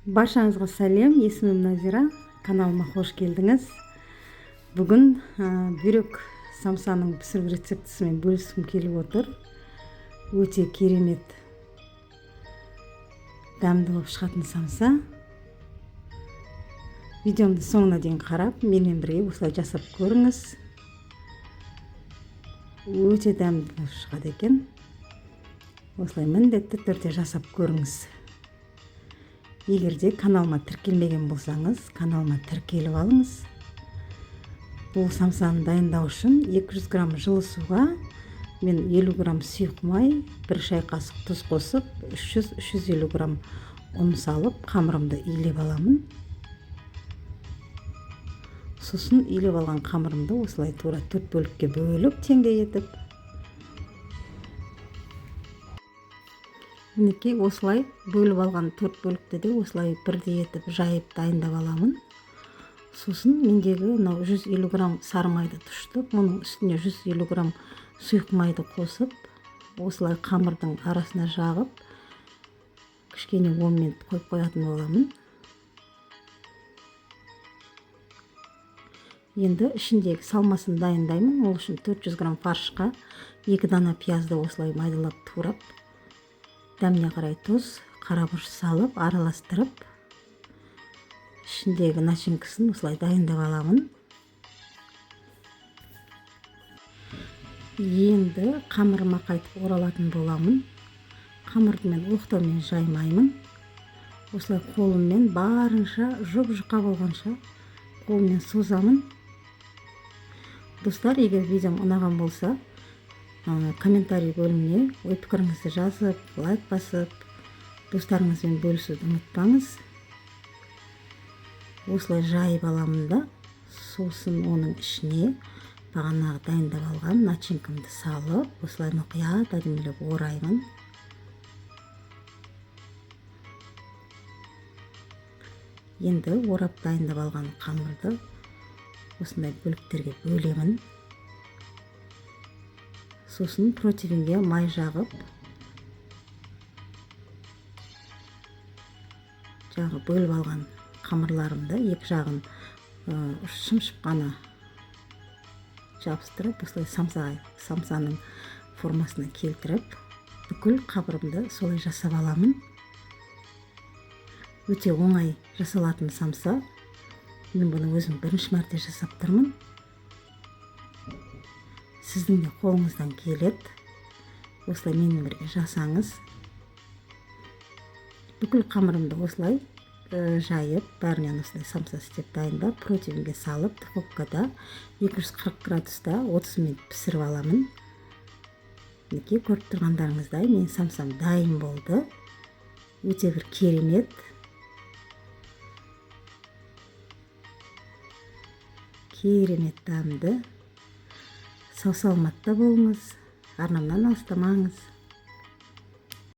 Баршаңызға сәлем, есімім Назира, каналыма қош келдіңіз. Бүгін бүйрек самсаның пісіру рецептісімен бөліскім келіп отыр. Өте керемет, дәмді болып шығатын самса. Видеомды соңына дейін қарап, менімен бірге осылай жасап көріңіз. Өте дәмді болып шығады екен. Осылай міндетті түрде жасап көріңіз. Егерде каналыма тіркелмеген болсаңыз, каналыма тіркеліп алыңыз. Бұл самсаны дайындау үшін 200 грамм жылы суға мен 50 грамм сұйық май, 1 шай қасық тұз қосып, 300-350 грамм ұн салып, қамырымды илеп аламын. Сосын илеп алған қамырымды осылай тура 4 бөлікке бөліп, теңдей етіп, мінекей осылай бөліп алған 4 бөлікті де осылай бірдей етіп жайып дайындап аламын. Сосын мендегі 150 грамм сары майды тұшытып, оның үстіне 150 грамм сұйық майды қосып, осылай қамырдың арасына жағып, кішкене 10 минут қойып қоятын боламын. Енді ішіндегі салмасын дайындаймын. Ол үшін 400 грамм фаршқа 2 дана пиязды осылай майдалап турап, дәміне қарай тұз, қарабұрыш салып, араластырып, ішіндегі начинкасын осылай дайындап аламын. Енді қамырыма қайтып оралатын боламын. Қамырды мен оқтаумен жаймаймын. Осылай қолыммен барынша жұп-жұқа болғанша қолыммен созамын. Достар, егер видеом ұнаған болса, комментарий бөліміне ой пікіріңізді жазып, лайк басып, достарыңызбен бөлісуді ұмытпаңыз. Осылай жайып аламын да, сосын оның ішіне бағанағы дайындап алған начинкамды салып, осылай мұқият әдемілеп ораймын. Енді орап дайындап алған қамырды осындай бөліктерге бөлемін. Сосын противенге май жағып, бөліп алған қамырларымды екі жағын шымшып қана жабыстырып, осылай самсаның формасына келтіріп, бүкіл қамырымды солай жасап аламын. Өте оңай жасалатын самса. Мен бұны өзім бірінші мәрте жасап тұрмын. Сіздің де қолыңыздан келеді. Осылай менімен бірге жасаңыз. Бүкіл қамырымды осылай жайып, бәрінен осылай самса істеп дайындап, противенге салып, духовкада 240 градуста 30 минут пісіріп аламын. Мінекей, көріп тұрғандарыңыздай, мен самсам дайын болды. Өте бір керемет. Керемет дәмді. Сау саламатта болыңыз, арнамнан алыстамаңыз.